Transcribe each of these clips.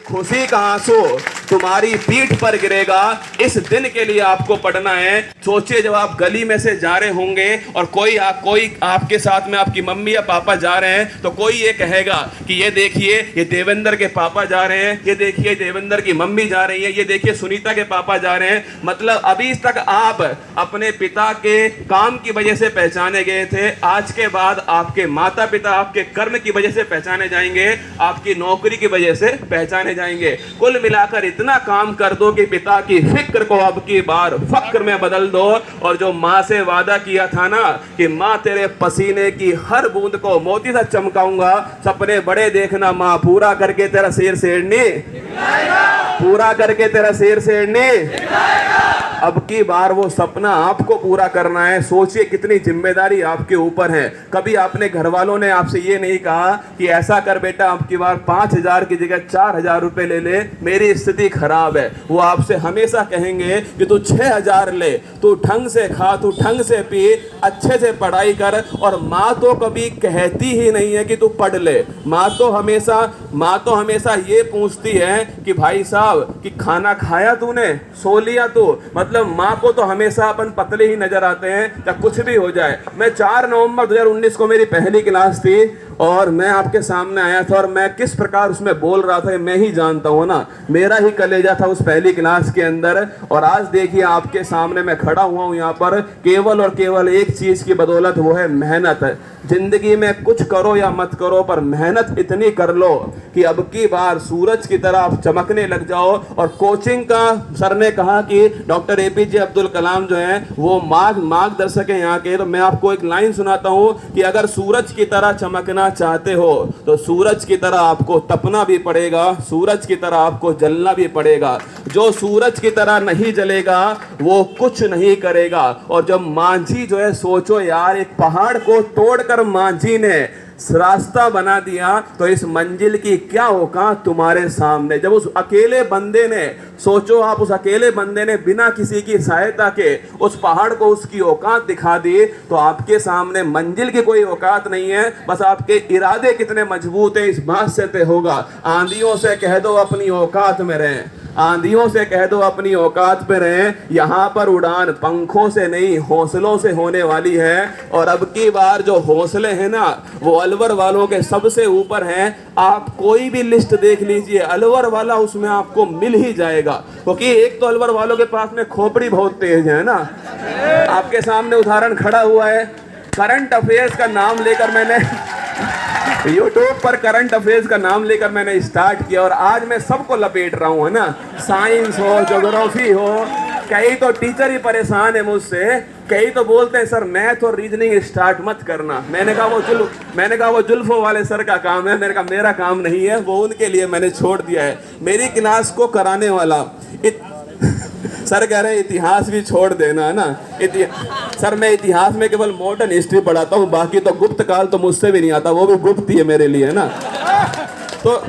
खुशी का आंसू तुम्हारी पीठ पर गिरेगा। इस दिन के लिए आपको पढ़ना है। सोचिए जब आप गली में से जा रहे होंगे और कोई आपके साथ में आपकी मम्मी या पापा जा रहे हैं, तो कोई ये कहेगा कि ये देखिए ये देवेंद्र के पापा जा रहे हैं, ये देखिए देवेंद्र की मम्मी जा रही है, ये देखिए सुनीता के पापा जा रहे हैं। मतलब अभी तक आप अपने पिता के काम की वजह से पहचाने गए थे, आज के बाद आपके माता पिता आपके कर्म की वजह से पहचाने जाएंगे, आपकी नौकरी की वजह से पहचाने जाएंगे। कुल मिलाकर इतना काम कर दो कि पिता की फिक्र को अब की बार फक्र में बदल दो। और जो माँ से वादा किया था ना कि माँ तेरे पसीने की हर बूंद को मोती सा चमकाऊंगा, सपने बड़े देखना माँ, पूरा करके तेरा शेर शेरनी, पूरा करके तेरा शेर शेरनी। अब की बार वो सपना आपको पूरा करना है। सोचिए कितनी जिम्मेदारी आपके ऊपर है। कभी आपने घर वालों ने आपसे ये नहीं कहा कि ऐसा कर बेटा अब की बार 5,000 की जगह 4,000 रुपए ले ले, मेरी स्थिति खराब है। वो आपसे हमेशा कहेंगे कि तू 6,000 ले, तू ढंग से खा, तू ढंग से पी, अच्छे से पढ़ाई कर। और माँ तो कभी कहती ही नहीं है कि तू पढ़ ले। माँ तो हमेशा ये पूछती है कि भाई साहब कि खाना खाया तूने, सो लिया तू। मतलब माँ को तो हमेशा अपन पतले ही नजर आते हैं या कुछ भी हो जाए। मैं 4 नवंबर 2019 को मेरी पहली क्लास थी और मैं आपके सामने आया था और मैं किस प्रकार उसमें बोल रहा था मैं ही जानता हूँ ना। मेरा ही कलेजा था उस पहली क्लास के अंदर। और आज देखिए आपके सामने मैं खड़ा हुआ हूँ यहाँ पर केवल और केवल एक चीज की बदौलत, वो है मेहनत। जिंदगी में कुछ करो या मत करो पर मेहनत इतनी कर लो कि अब की बार सूरज की तरह आप चमकने लग जाओ। और कोचिंग का सर ने कहा कि डॉक्टर APJ अब्दुल कलाम जो हैं वो मार्गदर्शक हैं यहाँ के। तो मैं आपको एक लाइन सुनाता हूँ कि अगर सूरज की तरह चमकना चाहते हो तो सूरज की तरह आपको तपना भी पड़ेगा, सूरज की तरह आपको जलना भी पड़ेगा। जो सूरज की तरह नहीं जलेगा वो कुछ नहीं करेगा। और जब मांझी जो है, सोचो यार, एक पहाड़ को तोड़कर मांझी ने रास्ता बना दिया तो इस मंजिल की क्या औकात तुम्हारे सामने। जब उस अकेले बंदे ने, सोचो आप, उस अकेले बंदे ने बिना किसी की सहायता के उस पहाड़ को उसकी औकात दिखा दी, तो आपके सामने मंजिल की कोई औकात नहीं है। बस आपके इरादे कितने मजबूत हैं इस बात से तय होगा। आंधियों से कह दो अपनी औकात में रहें, आंधियों से कह दो अपनी औकात पे रहें। यहाँ पर उड़ान पंखों से नहीं हौसलों से होने वाली है। और अब की बार जो हौसले हैं ना वो अलवर वालों के सबसे ऊपर हैं। आप कोई भी लिस्ट देख लीजिए, अलवर वाला उसमें आपको मिल ही जाएगा। क्योंकि एक तो अलवर वालों के पास में खोपड़ी बहुत तेज है ना। आपके सामने उदाहरण खड़ा हुआ है। करंट अफेयर्स का नाम लेकर मैंने यूट्यूब पर करंट अफेयर्स का नाम लेकर मैंने स्टार्ट किया और आज मैं सबको लपेट रहा हूँ, है ना। साइंस हो, ज्योग्राफी हो, कई तो टीचर ही परेशान है मुझसे, कई तो बोलते हैं सर मैथ और रीजनिंग स्टार्ट मत करना। मैंने कहा वो जुल्फों वाले सर का काम है, मैंने कहा मेरा काम नहीं है, वो उनके लिए मैंने छोड़ दिया है। मेरी क्लास को कराने वाला सर कह रहे हैं इतिहास भी छोड़ देना, है ना। सर मैं इतिहास में केवल मॉडर्न हिस्ट्री पढ़ाता हूँ, बाकी तो गुप्त काल तो मुझसे भी नहीं आता, वो भी गुप्त ही है मेरे लिए, है ना। तो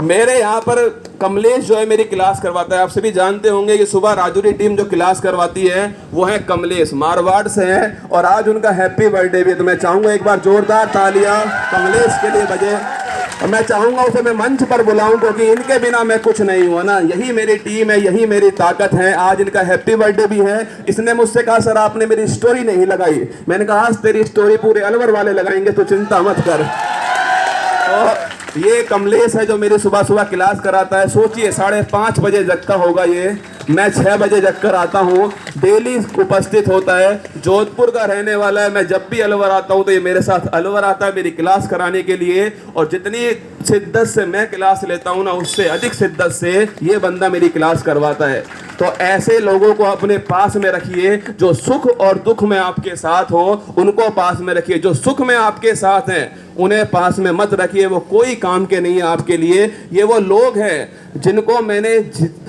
मेरे यहाँ पर कमलेश जो है मेरी क्लास करवाता है। आप सभी जानते होंगे कि सुबह राजूरी टीम जो क्लास करवाती है वो है कमलेश, मारवाड़ से हैं और आज उनका हैप्पी बर्थडे भी है। तो मैं चाहूँगा एक बार जोरदार तालियां कमलेश के लिए बजे। और मैं चाहूँगा उसे मैं मंच पर बुलाऊं क्योंकि इनके बिना मैं कुछ नहीं हुआ ना। यही मेरी टीम है, यही मेरी ताकत है। आज इनका हैप्पी बर्थडे भी है। इसने मुझसे कहा सर आपने मेरी स्टोरी नहीं लगाई। मैंने कहा आज तेरी स्टोरी पूरे अलवर वाले लगाएंगे, तो चिंता मत कर। और ये कमलेश है जो मेरी सुबह सुबह क्लास कराता है। सोचिए 5:30 बजे जगता होगा ये, मैं 6 बजे जग कर आता हूँ, डेली उपस्थित होता है। जोधपुर का रहने वाला है। मैं जब भी अलवर आता हूँ तो ये मेरे साथ अलवर आता है मेरी क्लास कराने के लिए। और जितनी शिद्दत से मैं क्लास लेता हूँ ना उससे अधिक शिद्दत से ये बंदा मेरी क्लास करवाता है। तो ऐसे लोगों को अपने पास में रखिए जो सुख और दुख में आपके साथ हो, उनको पास में रखिए। जो सुख में आपके साथ हैं उन्हें पास में मत रखिए, वो कोई काम के नहीं है आपके लिए। ये वो लोग हैं जिनको मैंने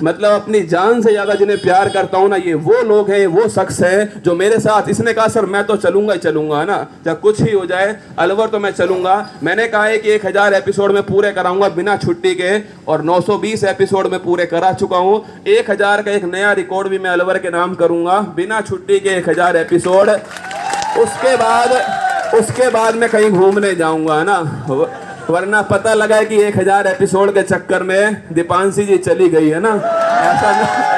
मतलब अपनी जान से ज्यादा जिन्हें प्यार करता हूँ ना, ये वो लोग हैं, वो शख्स है जो मेरे साथ। इसने कहा सर मैं तो चलूंगा ही चलूंगा, है ना, चाहे कुछ ही हो जाए अलवर तो मैं चलूंगा। मैंने कहा है कि 1000 एपिसोड में पूरे कराऊंगा बिना छुट्टी के, और 920 एपिसोड में पूरे करा चुका हूँ। 1000 का एक नया रिकॉर्ड भी मैं अलवर के नाम करूंगा, बिना छुट्टी के 1000 एपिसोड। उसके बाद मैं कहीं घूमने जाऊंगा, है ना। वरना पता लगा कि 1000 एपिसोड के चक्कर में दीपांशी जी चली गई है ना,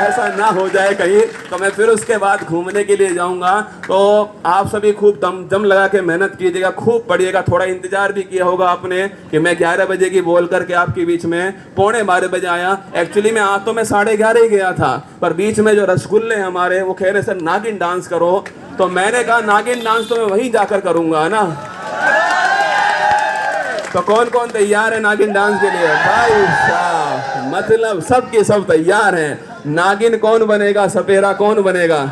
ऐसा ना हो जाए कहीं, तो मैं फिर उसके बाद घूमने के लिए जाऊंगा। तो आप सभी खूब दम लगा के मेहनत कीजिएगा, खूब पढ़िएगा। थोड़ा इंतजार भी किया होगा आपने कि मैं 11 बजे की बोल करके आपके बीच में 11:45 बजे आया। एक्चुअली मैं आज तो मैं 11:30 ही गया था, पर बीच में जो रसगुल्ले हमारे वो कह रहे सर नागिन डांस करो, तो मैंने कहा नागिन डांस तो मैं वहीं जाकर करूंगा ना। तो कौन कौन तैयार है नागिन डांस के लिए? भाई साहब, मतलब सब के सब तैयार हैं। नागिन कौन बनेगा, सपेरा कौन बनेगा?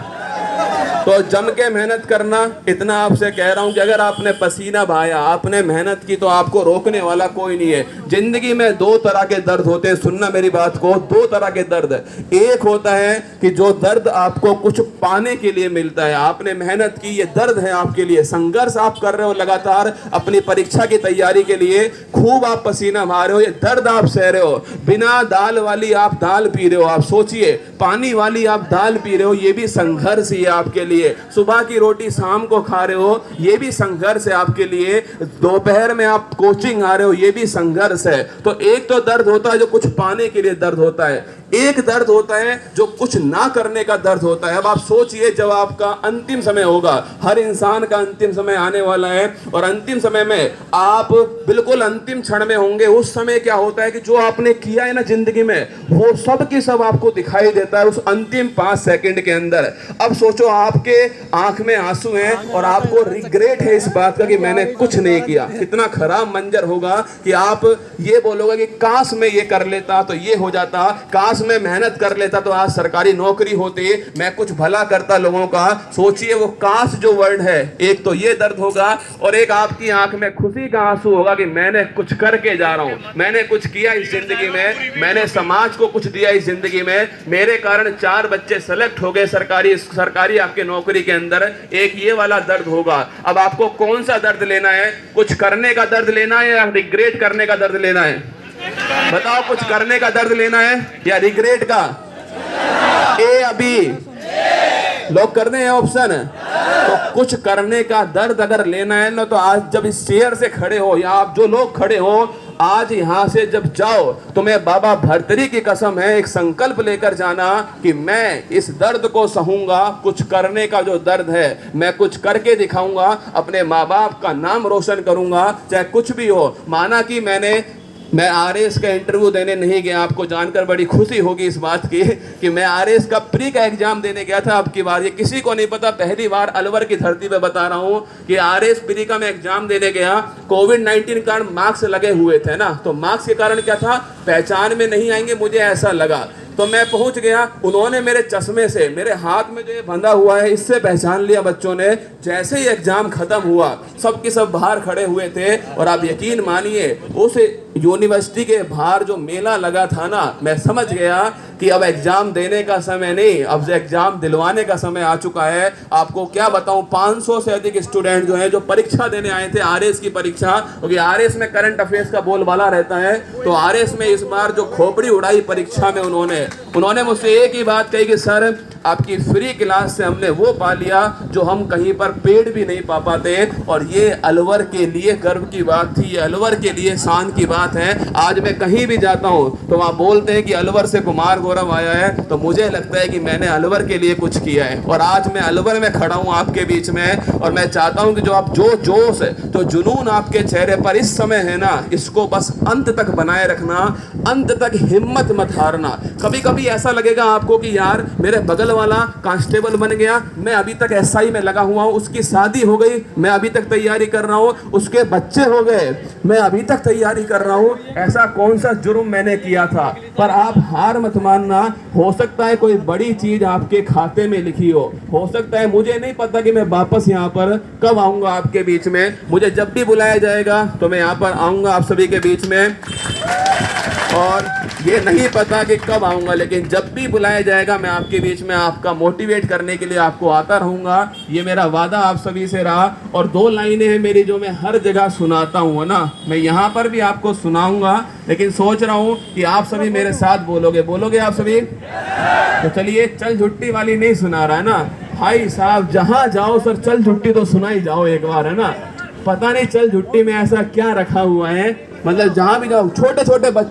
तो जम के मेहनत करना। इतना आपसे कह रहा हूं कि अगर आपने पसीना बहाया, आपने मेहनत की, तो आपको रोकने वाला कोई नहीं है। जिंदगी में 2 तरह के दर्द होते हैं, सुनना मेरी बात को, 2 तरह के दर्द। एक होता है कि जो दर्द आपको कुछ पाने के लिए मिलता है, आपने मेहनत की, ये दर्द है आपके लिए, संघर्ष आप कर रहे हो लगातार अपनी परीक्षा की तैयारी के लिए, खूब आप पसीना बहा रहे हो, ये दर्द आप सह रहे हो। बिना दाल वाली आप दाल पी रहे हो, आप सोचिए, पानी वाली आप दाल पी रहे हो, ये भी संघर्ष ही है आपके लिए। सुबह की रोटी शाम को खा रहे हो, ये भी संघर्ष है आपके लिए। दोपहर में आप कोचिंग आ रहे हो, ये भी संघर्ष है। तो एक तो दर्द होता है जो कुछ पाने के लिए दर्द होता है, एक दर्द होता है जो कुछ ना करने का दर्द होता है। अब आप सोचिए, जब आपका अंतिम समय होगा, हर इंसान का अंतिम समय आने वाला है, और अंतिम समय में आप बिल्कुल अंतिम क्षण में होंगे। उस समय क्या होता है कि जो आपने किया है ना जिंदगी में, वो सब की सब आपको दिखाई देता है उस अंतिम 5 सेकंड के अंदर। अब सोचो, आपके आंख में आंसू हैं और आपको रिग्रेट है इस बात का कि मैंने कुछ नहीं किया। कितना खराब मंजर होगा कि आप ये बोलोगे कि काश मैं ये कर लेता तो ये हो जाता, काश मैं मेहनत कर लेता तो आज सरकारी नौकरी होती, मैं कुछ भला करता लोगों का। सोचिए, वो काश जो वर्ड है, एक तो ये दर्द होगा, और एक आपकी आंख में खुशी का आंसू होगा कि मैंने कुछ करके जा रहा हूं, मैंने कुछ किया इस जिंदगी में, मैंने समाज को कुछ दिया इस जिंदगी में, मेरे कारण 4 बच्चे सेलेक्ट हो गए सरकारी आपके नौकरी के अंदर। एक ये वाला दर्द होगा। अब आपको कौन सा दर्द लेना है? कुछ करने का दर्द लेना है या रिग्रेट करने का दर्द लेना है? बताओ, कुछ करने का दर्द लेना है या रिग्रेट का? ए अभी लोग कर रहे हैं ऑप्शन। तो कुछ करने का दर्द अगर लेना है ना, तो आज जब इस चेयर से खड़े हो, या आप जो लोग खड़े हो, आज यहां से जब जाओ, तुम्हें बाबा भरतरी की कसम है, एक संकल्प लेकर जाना कि मैं इस दर्द को सहूंगा। कुछ करने का जो दर्द है, मैं कुछ करके दिखाऊंगा, अपने माँ बाप का नाम रोशन करूंगा, चाहे कुछ भी हो। माना कि मैं आरएस का इंटरव्यू देने नहीं गया, आपको जानकर बड़ी खुशी होगी इस बात की कि मैं आरएस का प्री का एग्जाम देने गया था। अब की बार ये किसी को नहीं पता, पहली बार अलवर की धरती पे बता रहा हूँ कि आरएस प्री का मैं एग्जाम देने गया। कोविड-19 के कारण मार्क्स लगे हुए थे ना, तो मार्क्स के कारण क्या था, पहचान में नहीं आएंगे, मुझे ऐसा लगा। तो मैं पहुंच गया, उन्होंने मेरे चश्मे से, मेरे हाथ में जो ये बंधा हुआ है, इससे पहचान लिया बच्चों ने। जैसे ही एग्जाम खत्म हुआ, सब के सब बाहर खड़े हुए थे, और आप यकीन मानिए, उस यूनिवर्सिटी के बाहर जो मेला लगा था ना, मैं समझ गया कि अब एग्जाम देने का समय नहीं, अब एग्जाम दिलवाने का समय आ चुका है। आपको क्या बताऊं, 500 से अधिक स्टूडेंट जो हैं, जो परीक्षा देने आए थे आरएस की परीक्षा, क्योंकि आरएस में करंट अफेयर्स का बोलबाला रहता है। तो आरएस में इस बार जो खोपड़ी उड़ाई परीक्षा में, उन्होंने मुझसे एक ही बात कही कि सर, आपकी फ्री क्लास से हमने वो पा लिया जो हम कहीं पर पेड भी नहीं पा पाते। और ये अलवर के लिए गर्व की बात थी, ये अलवर के लिए शान की बात है। आज मैं कहीं भी जाता हूँ तो वहाँ बोलते हैं कि अलवर से कुमार गौरव आया है, तो मुझे लगता है कि मैंने अलवर के लिए कुछ किया है। और आज मैं अलवर में खड़ा हूँ आपके बीच में, और मैं चाहता हूँ कि जो आप जो जोश है, जो जुनून आपके चेहरे पर इस समय है ना, इसको बस अंत तक बनाए रखना, अंत तक हिम्मत मत हारना। कभी कभी ऐसा लगेगा आपको कि यार, मेरे बगल वाला कांस्टेबल बन गया, मैं अभी तक एसआई में लगा हुआ हूँ, उसकी शादी हो गई, मैं अभी तक तैयारी कर रहा हूँ, उसके बच्चे हो गए, मैं अभी तक तैयारी कर रहा हूँ, ऐसा कौन सा जुर्म मैंने किया था। पर आप हार मत मानना, हो सकता है कोई बड़ी चीज आपके खाते में लिखी हो सकता है। मुझे नहीं पता कि मैं वापस यहाँ पर कब आऊंगा आपके बीच में, मुझे जब भी बुलाया जाएगा तो मैं यहाँ पर आऊंगा आप सभी के बीच में, और ये नहीं पता कि कब आऊंगा, लेकिन जब भी बुलाया जाएगा मैं आपके बीच में आपका मोटिवेट करने के लिए आपको आता रहूंगा। ये मेरा वादा आप सभी से रहा। और 2 लाइनें हैं मेरी जो मैं हर जगह सुनाता हूँ ना, मैं यहाँ पर भी आपको सुनाऊंगा, लेकिन सोच रहा हूँ कि आप सभी मेरे साथ बोलोगे आप सभी? तो चलिए, चल झुट्टी वाली नहीं सुना रहा है ना भाई साहब, जहाँ जाओ सर चल झुट्टी तो सुना ही जाओ एक बार, है ना। पता नहीं चल झुट्टी में ऐसा क्या रखा हुआ है मतलब जहाँ भी जाओ छोटे छोटे बच्चे